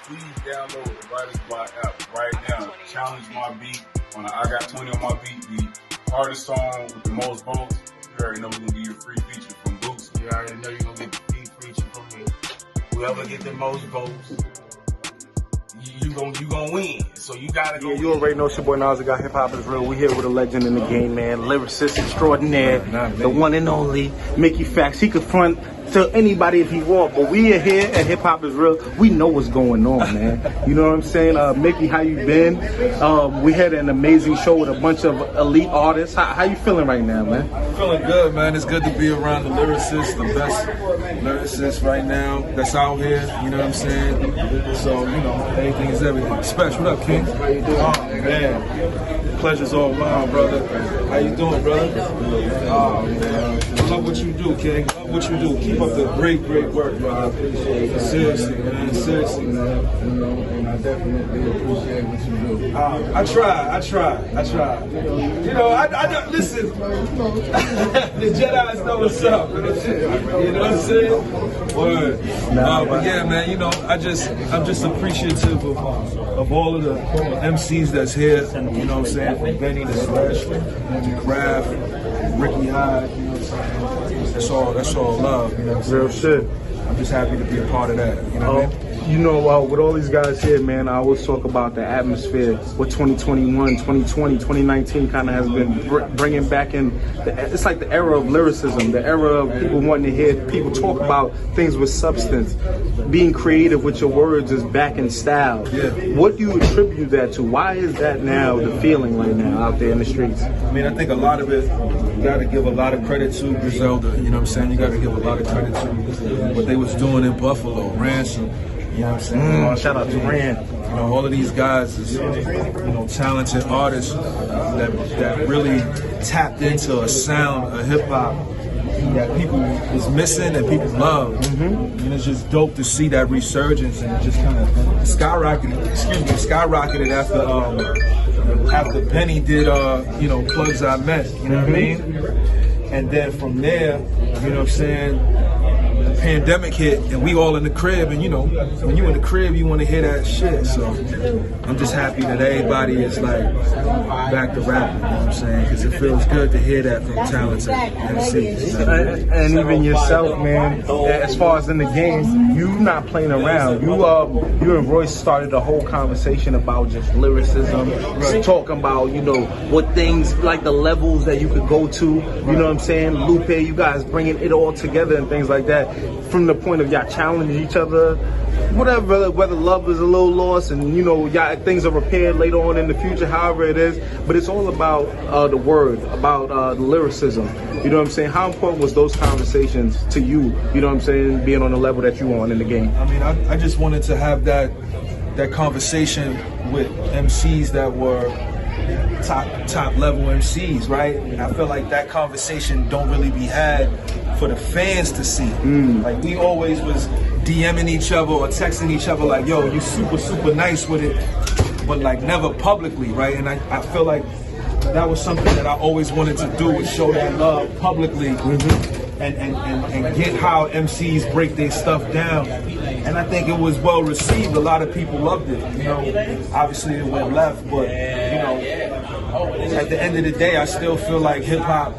please download the Writer's Block app right now. Challenge my beat on the I Got 20 on my beat, the hardest song with the most votes. You already know we're gonna get your free feature from Boots. You already know you're gonna get the free feature from me. Whoever get the most votes, you gonna win. So you gotta go. Yeah, you already know it's your boy Nas, the guy Hip Hop is Real. We here with a legend in the game, man. Lyricist extraordinaire, the one and only Mickey Factz. He could front to anybody if he want, but we are here at Hip Hop is Real. We know what's going on, man. You know what I'm saying? Mickey, how you been? We had an amazing show with a bunch of elite artists. How you feeling right now, man? Feeling good, man. It's good to be around the lyricists, the best lyricists right now that's out here. You know what I'm saying? So, you know, everything is everything. Special. What up, King? How you doing? Oh, man. Pleasure's all mine, brother. How you doing, brother? Oh, man. I love what you do, King. Love what you do. Keep up the great work, brother. Seriously, man. Seriously, man. You know, and I definitely appreciate what you do. I try. You know, I don't listen. The Jedi's know what's up. You know what I'm saying? Word. But yeah, man. You know, I'm just appreciative of all of the MCs that's here. You know what I'm saying? From Benny to Slash, to Craft, Ricky Hyde. You know what I'm saying? That's all love. You know what I'm saying? Real shit. I'm just happy to be a part of that. You know what I mean? You know, with all these guys here, man, I always talk about the atmosphere. What 2021, 2020, 2019 kind of has been bringing back in. It's like the era of lyricism, the era of people wanting to hear people talk about things with substance. Being creative with your words is back in style. Yeah. What do you attribute that to? Why is that now the feeling right now out there in the streets? I mean, I think a lot of it, you got to give a lot of credit to Griselda. You know what I'm saying? You got to give a lot of credit to what they was doing in Buffalo, Ransom. You know what I'm saying? Shout out to Rand. You know, all of these guys is, you know, talented artists that really tapped into a sound of hip hop that people is missing and people love. And it's just dope to see that resurgence, and it just kind of skyrocketed after Benny did you know, Plugs I Met, you know what I mean? And then from there, you know what I'm saying, the pandemic hit and we all in the crib, and you know, when you in the crib you want to hear that shit. So I'm just happy that everybody is like back to rapping, you know what I'm saying, because it feels good to hear that from talented MCs. And even yourself, man, as far as in the game, you not playing around. You and Royce started a whole conversation about just lyricism, just talking about, you know, what things, like the levels that you could go to, you know what I'm saying? Lupe, you guys bringing it all together and things like that, from the point of y'all challenging each other, whatever, whether love is a little lost and, you know, y'all things are repaired later on in the future, however it is, but it's all about the word, about the lyricism. You know what I'm saying? How important was those conversations to you, you know what I'm saying, being on the level that you on in the game? I mean, I just wanted to have that conversation with MCs that were top level MCs, right? And I feel like that conversation don't really be had for the fans to see. Like, we always was DMing each other or texting each other like, yo, you super nice with it, but like never publicly, right? And I feel like that was something that I always wanted to do, was show that love publicly, and get how MCs break their stuff down. And I think it was well received. A lot of people loved it. You know, obviously it went left, but you know, at the end of the day, I still feel like hip hop,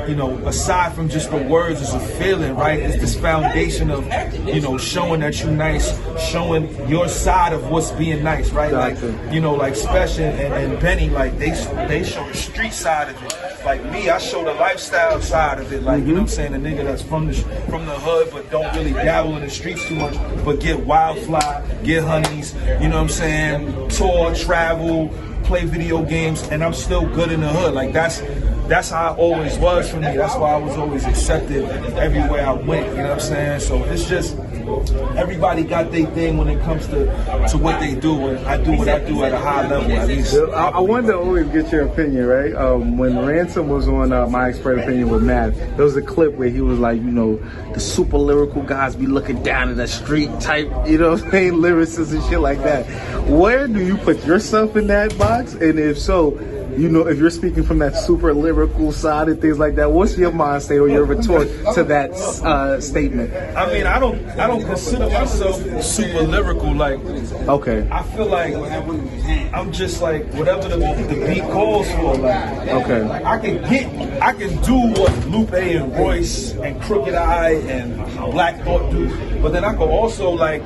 you know, aside from just the words, is a feeling, right? It's this foundation of, you know, showing that you're nice, showing your side of what's being nice, right? Like, you know, like Special and Benny, like they show the street side of it. Like me, I show the lifestyle side of it. Like, you know what I'm saying, the nigga that's from the hood but don't really dabble in the streets too much, but get wild fly, get honeys, you know what I'm saying, tour, travel, play video games, and I'm still good in the hood. Like, that's how it always was for me. That's why I was always accepted everywhere I went, you know what I'm saying? So it's just, everybody got their thing when it comes to what they do, and I do what I do at a high level, at least. I wanted to always get your opinion, right? When Ransom was on My Expert Opinion with Matt, there was a clip where he was like, you know, the super lyrical guys be looking down at the street type, you know what I'm saying, lyricists and shit like that. Where do you put yourself in that box? And if so, you know, if you're speaking from that super lyrical side and things like that, what's your mind state or your retort to that statement? I mean, I don't consider myself super lyrical. Like, okay, I feel like I'm just like whatever the beat calls for. Like, okay, like I can do what Lupe and Royce and Crooked Eye and Black Thought do, but then I could also like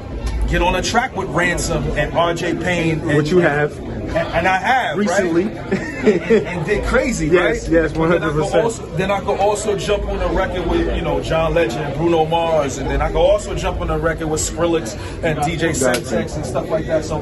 get on a track with Ransom and RJ Payne. And, what you have. And I have recently, right? and did crazy, yes, right? Yes, 100%. Then I could also jump on a record with, you know, John Legend, Bruno Mars, and then I could also jump on a record with Skrillex and DJ Sentex and stuff like that. So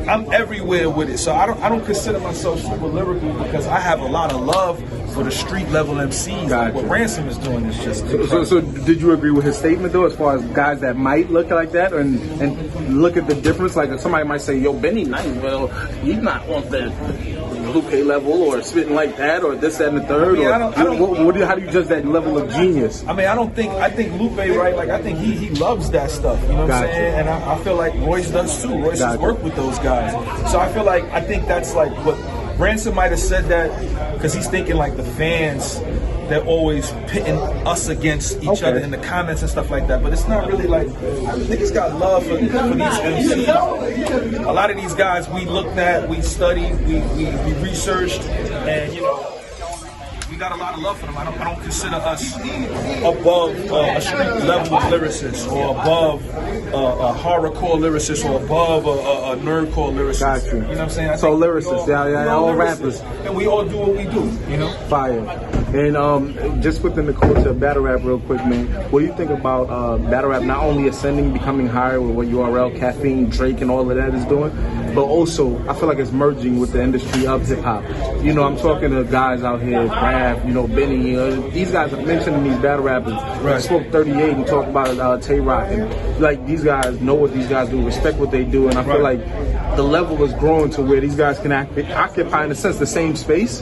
I'm everywhere with it. So I don't consider myself super lyrical because I have a lot of love for the street level MCs. Like what Ransom is doing is just. So did you agree with his statement though, as far as guys that might look like that and look at the difference? Like somebody might say, "Yo, Benny Nice, well, he's not on the Lupe level or spitting like that or this, that, and the third." How do you judge that level of genius? I mean, I think Lupe, right? Like I think he loves that stuff. You know what I'm saying? And I feel like Royce does too. Royce has worked with those guys, so I feel I think that's like what Ransom might have said that because he's thinking like the fans. They're always pitting us against each other in the comments and stuff like that. But it's not really like, niggas got love for these MCs. A lot of these guys we looked at, we studied, we researched, and you know, we got a lot of love for them. I don't consider us above a street level lyricist or above a horrorcore lyricist or above a nerdcore lyricist. Got you. You know what I'm saying? So lyricists, all rappers. And we all do what we do, you know? Fire. And just within the culture of battle rap real quick, man, what do you think about battle rap not only ascending, becoming higher with what URL, Caffeine, Drake, and all of that is doing, but also I feel like it's merging with the industry of hip-hop. You know, I'm talking to guys out here, Raph, you know, Benny, these guys are mentioning these battle rappers. Right. I spoke 38 and talked about Twork, and like these guys know what these guys do, respect what they do, and I feel like the level is growing to where these guys can occupy, in a sense, the same space.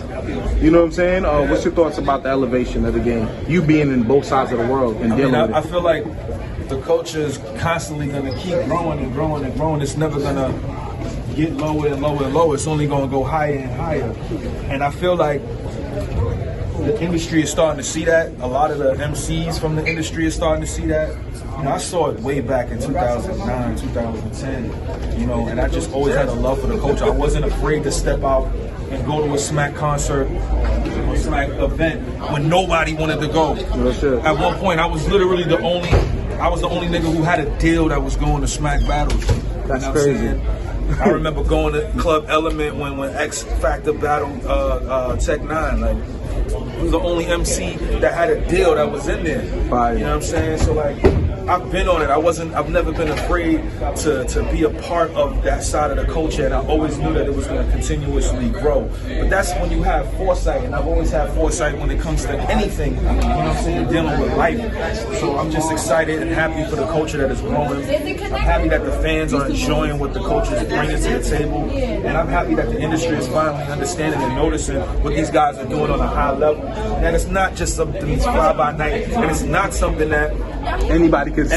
You know what I'm saying? What's your thoughts about the elevation of the game? You being in both sides of the world and dealing with it. I feel like the culture is constantly going to keep growing and growing and growing. It's never going to get lower and lower and lower. It's only going to go higher and higher. And I feel like the industry is starting to see that. A lot of the MCs from the industry is starting to see that. You know, I saw it way back in 2009, 2010, you know, and I just always had a love for the culture. I wasn't afraid to step out and go to a Smack concert or Smack event when nobody wanted to go. At one point, I was literally the only nigga who had a deal that was going to Smack battles. That's crazy. I remember going to Club Element when X Factor battled Tech 9. Like, I was the only MC that had a deal that was in there. Fire. You know what I'm saying? So like, I've been on it. I've never been afraid to be a part of that side of the culture, and I always knew that it was going to continuously grow. But that's when you have foresight, and I've always had foresight when it comes to anything, you know what I'm saying, dealing with life. So I'm just excited and happy for the culture that is growing. I'm happy that the fans are enjoying what the culture is bringing to the table, and I'm happy that the industry is finally understanding and noticing what these guys are doing on a high level. And it's not just something that's fly by night, and it's not something that anybody could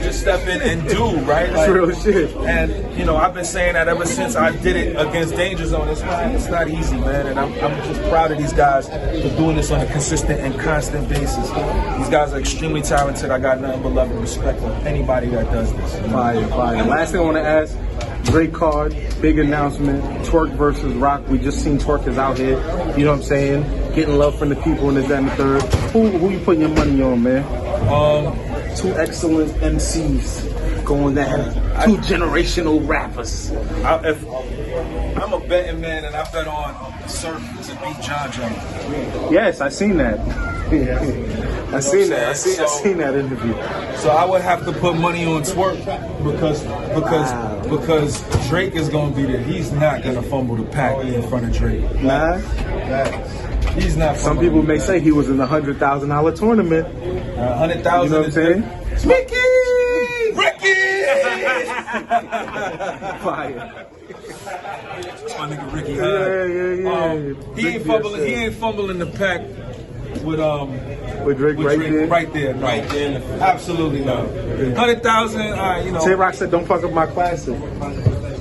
just step in and do, right? Like, real shit. And you know, I've been saying that ever since I did it against Danger Zone. It's not easy, man. And I'm just proud of these guys for doing this on a consistent and constant basis. These guys are extremely talented. I got nothing but love and respect for anybody that does this. Fire. Last thing I want to ask, Drake card, big announcement, Twork versus Rock. We just seen Twork is out here, you know what I'm saying, getting love from the people and this, that, and the third. Who you putting your money on, man? Two excellent MCs going down. Two generational rappers. I'm a betting man, and I bet on Surf to beat John John. Yes, I seen that. I seen that interview. So I would have to put money on Twork because Drake is gonna be there. He's not gonna fumble the pack in front of Drake. Nah. He's not. Some people may say he was in the $100,000 tournament. 100,000. You know what I'm saying? Ricky! Fire. My nigga Ricky. Yeah. He ain't fumbling the pack with Drake right there. No. Right there. Absolutely not. 100,000. You know. J-Rock said, "Don't fuck up my classic."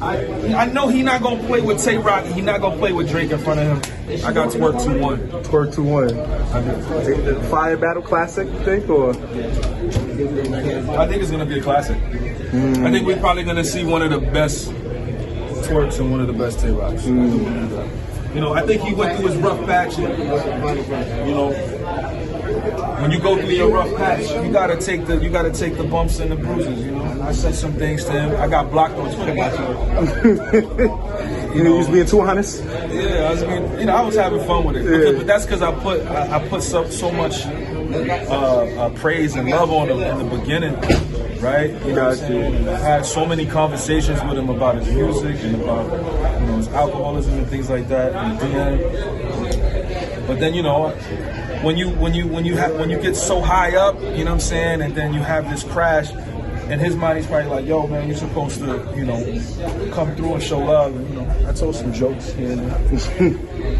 I know he not gonna play with Tay Rock. He not gonna play with Drake in front of him. I got Twork 2-1. Twerk 2-1. The Fire Battle Classic, you think, or? I think it's gonna be a classic. I think we're probably gonna see one of the best Twerks and one of the best Tay Rocks. You know, I think he went through his rough patch. You know, when you go through your rough patch, you gotta take the bumps and the bruises. You know, I said some things to him. I got blocked on Twitter. You know, he was being too honest. Yeah, I was having fun with it. But that's because I put so much praise and love on him in the beginning, right? You know what I'm saying? I had so many conversations with him about his music and about his alcoholism and things like that. But then when you get so high up, you know what I'm saying, and then you have this crash. In his mind, he's probably like, "Yo, man, you're supposed to, come through and show love." And, I told some jokes here and there.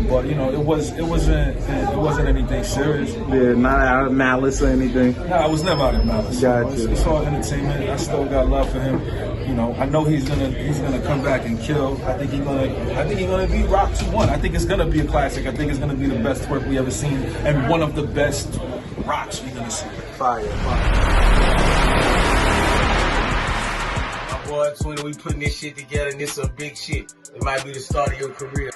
But it wasn't anything serious. Yeah, not out of malice or anything. No, I was never out of malice. Gotcha. It's all entertainment. I still got love for him. I know he's gonna come back and kill. I think he's gonna beat Rock 2-1. I think it's gonna be a classic. I think it's gonna be the best Twerk we ever seen and one of the best Rocks we're gonna see. Fire. Boy, Twitter, we putting this shit together, and this some big shit. It might be the start of your career.